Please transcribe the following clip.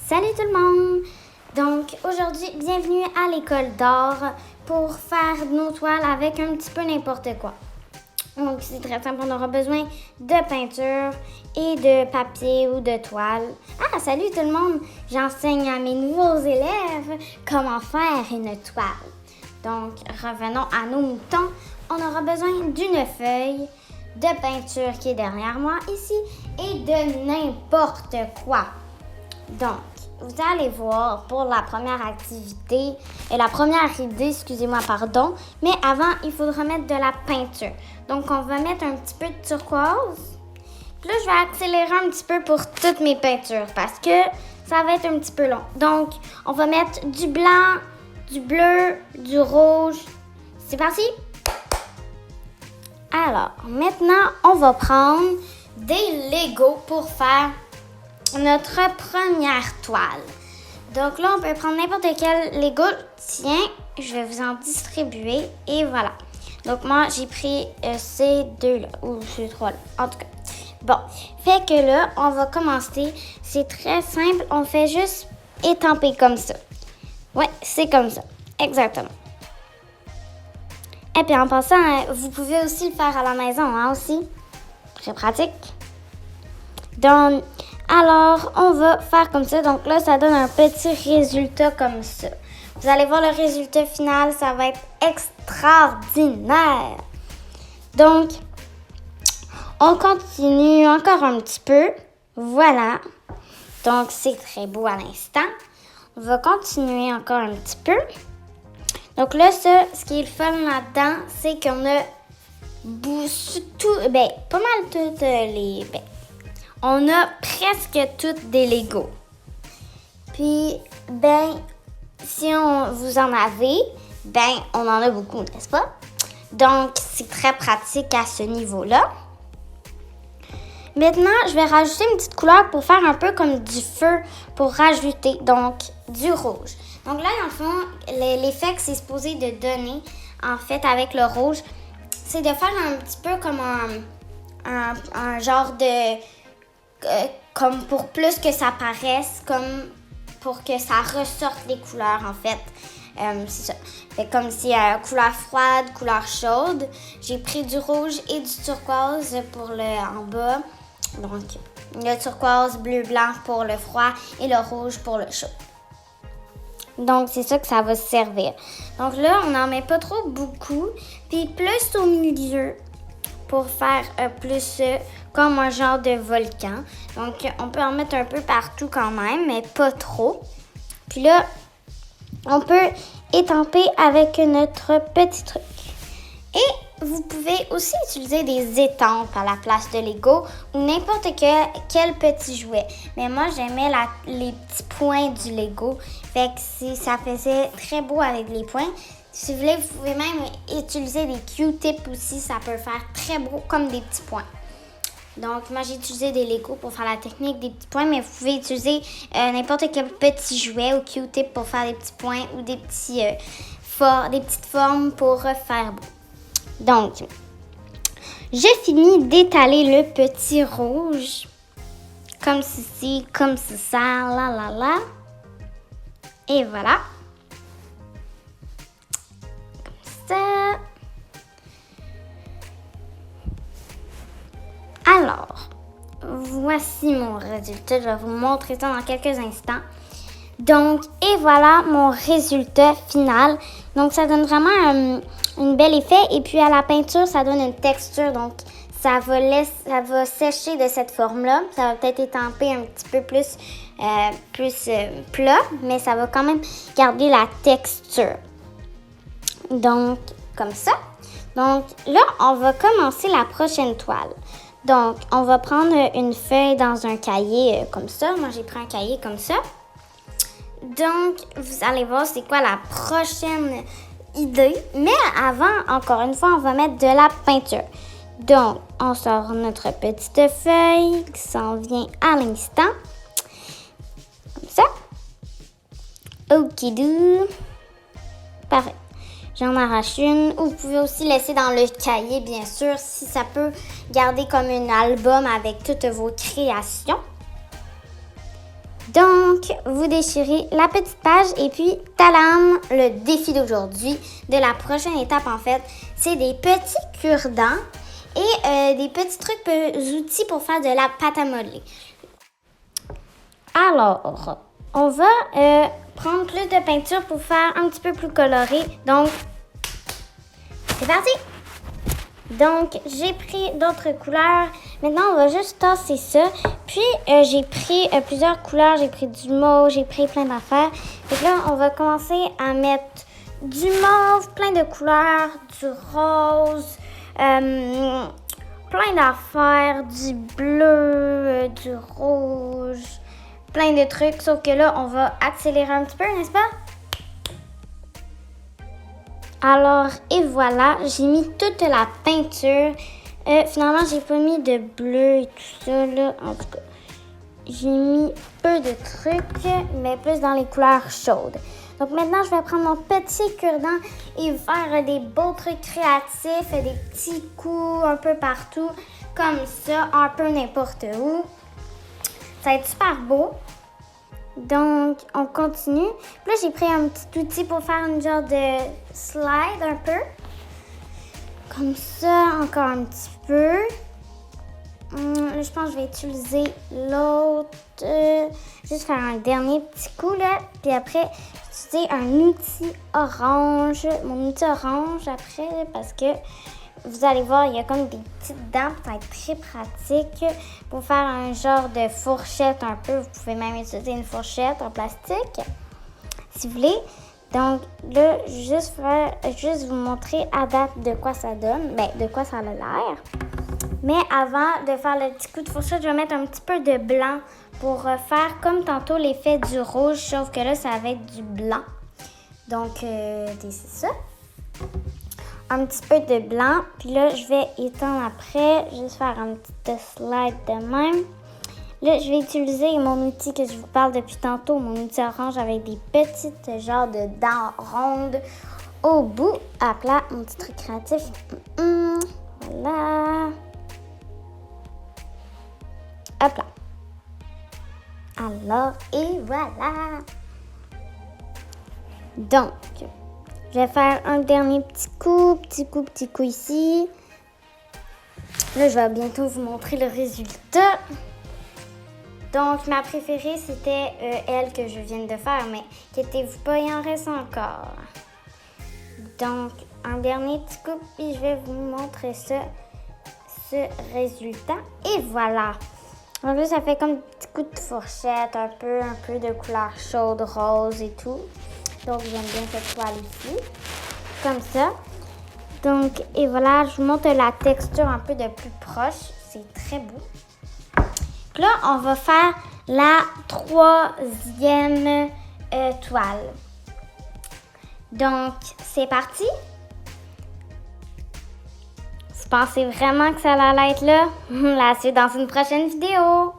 Salut tout le monde! Donc aujourd'hui, bienvenue à l'école d'art pour faire nos toiles avec un petit peu n'importe quoi. Donc c'est très simple, on aura besoin de peinture et de papier ou de toile. Ah, salut tout le monde! J'enseigne à mes nouveaux élèves comment faire une toile. Donc revenons à nos moutons. On aura besoin d'une feuille, de peinture qui est derrière moi ici et de n'importe quoi. Donc, vous allez voir pour la première activité, et la première idée, mais avant, il faudra mettre de la peinture. Donc, on va mettre un petit peu de turquoise. Puis là, je vais accélérer un petit peu pour toutes mes peintures parce que ça va être un petit peu long. Donc, on va mettre du blanc, du bleu, du rouge. C'est parti! Alors, maintenant, on va prendre des Legos pour faire notre première toile. Donc là, on peut prendre n'importe quel Lego. Tiens, je vais vous en distribuer et voilà. Donc moi, j'ai pris ces deux-là, ou ces trois-là, en tout cas. Bon, fait que là, on va commencer. C'est très simple, on fait juste étamper comme ça. Ouais, c'est comme ça, exactement. Et puis en passant, vous pouvez aussi le faire à la maison, hein, aussi. Très pratique. Donc, alors, on va faire comme ça. Donc là, ça donne un petit résultat comme ça. Vous allez voir le résultat final, ça va être extraordinaire. Donc, on continue encore un petit peu. Voilà. Donc, c'est très beau à l'instant. On va continuer encore un petit peu. Donc là, ce qui est le fun là-dedans, c'est qu'on a pas mal toutes les... on a presque toutes des Legos. Puis, si vous en avez, on en a beaucoup, n'est-ce pas? Donc, c'est très pratique à ce niveau-là. Maintenant, je vais rajouter une petite couleur pour faire un peu comme du feu pour rajouter, donc, du rouge. Donc là, dans le fond, l'effet que c'est supposé de donner, en fait, avec le rouge, c'est de faire un petit peu comme un genre de... comme pour plus que ça paraisse, comme pour que ça ressorte les couleurs, en fait. C'est ça. Fait comme si couleur froide, couleur chaude. J'ai pris du rouge et du turquoise pour le en bas. Donc, le turquoise, bleu, blanc pour le froid et le rouge pour le chaud. Donc, c'est ça que ça va servir. Donc là, on n'en met pas trop beaucoup. Puis plus au milieu pour faire plus comme un genre de volcan. Donc, on peut en mettre un peu partout quand même, mais pas trop. Puis là, on peut étamper avec notre petit truc. Et vous pouvez aussi utiliser des étampes à la place de Lego ou n'importe quel petit jouet. Mais moi, j'aimais les petits points du Lego. Fait que ça faisait très beau avec les points. Si vous voulez, vous pouvez même utiliser des Q-tips aussi. Ça peut faire très beau comme des petits points. Donc, moi, j'ai utilisé des Legos pour faire la technique des petits points, mais vous pouvez utiliser n'importe quel petit jouet ou Q-tip pour faire des petits points ou des petites formes pour faire beau. Donc, j'ai fini d'étaler le petit rouge. Comme ceci, comme ça, là. Et voilà. Comme ça. Alors, voici mon résultat. Je vais vous montrer ça dans quelques instants. Donc, et voilà mon résultat final. Donc, ça donne vraiment un bel effet. Et puis, à la peinture, ça donne une texture. Donc, ça va sécher de cette forme-là. Ça va peut-être étamper un petit peu plus plat, mais ça va quand même garder la texture. Donc, comme ça. Donc, là, on va commencer la prochaine toile. Donc, on va prendre une feuille dans un cahier comme ça. Moi, j'ai pris un cahier comme ça. Donc, vous allez voir c'est quoi la prochaine idée. Mais avant, encore une fois, on va mettre de la peinture. Donc, on sort notre petite feuille qui s'en vient à l'instant. Comme ça. Okidou. Parfait. J'en arrache une. Ou vous pouvez aussi laisser dans le cahier, bien sûr, si ça peut garder comme un album avec toutes vos créations. Donc, vous déchirez la petite page et puis, tadam, le défi d'aujourd'hui, de la prochaine étape en fait, c'est des petits cure-dents et des petits trucs, outils pour faire de la pâte à modeler. Alors, on va prendre plus de peinture pour faire un petit peu plus coloré. Donc, c'est parti! Donc, j'ai pris d'autres couleurs. Maintenant, on va juste tasser ça. Puis, j'ai pris plusieurs couleurs. J'ai pris du mauve, j'ai pris plein d'affaires. Donc là, on va commencer à mettre du mauve, plein de couleurs, du rose, plein d'affaires, du bleu, du rouge, plein de trucs. Sauf que là, on va accélérer un petit peu, n'est-ce pas? Alors, et voilà, j'ai mis toute la peinture. Finalement, j'ai pas mis de bleu et tout ça, là. En tout cas, j'ai mis peu de trucs, mais plus dans les couleurs chaudes. Donc maintenant, je vais prendre mon petit cure-dent et faire des beaux trucs créatifs, des petits coups un peu partout, comme ça, un peu n'importe où. Ça va être super beau. Donc, on continue. Puis là, j'ai pris un petit outil pour faire une genre de slide un peu. Comme ça, encore un petit peu. Là, je pense que je vais utiliser l'autre. Juste faire un dernier petit coup, là. Puis après, utiliser un outil orange. Mon outil orange après, parce que vous allez voir, il y a comme des petites dents. Ça va être très pratique pour faire un genre de fourchette un peu. Vous pouvez même utiliser une fourchette en plastique, si vous voulez. Donc là, juste vous montrer à date de quoi ça donne. Bien, de quoi ça a l'air. Mais avant de faire le petit coup de fourchette, je vais mettre un petit peu de blanc pour faire comme tantôt l'effet du rouge, sauf que là, ça va être du blanc. Donc, c'est ça. Un petit peu de blanc. Puis là, je vais étendre après. Juste faire un petit slide de même. Là, je vais utiliser mon outil que je vous parle depuis tantôt. Mon outil orange avec des petites genres de dents rondes au bout. Hop là, mon petit truc créatif. Voilà. Hop là. Alors, et voilà. Donc, je vais faire un dernier petit coup ici. Là, je vais bientôt vous montrer le résultat. Donc, ma préférée, c'était elle que je viens de faire, mais inquiétez-vous pas, il en reste encore. Donc, un dernier petit coup, puis je vais vous montrer ce résultat. Et voilà. En plus, ça fait comme des petits coups de fourchette, un peu de couleur chaude, rose et tout. Donc, j'aime bien cette toile ici. Comme ça. Donc, et voilà, je vous montre la texture un peu de plus proche. C'est très beau. Donc là, on va faire la troisième toile. Donc, c'est parti. Vous pensez vraiment que ça allait être là? La suite dans une prochaine vidéo.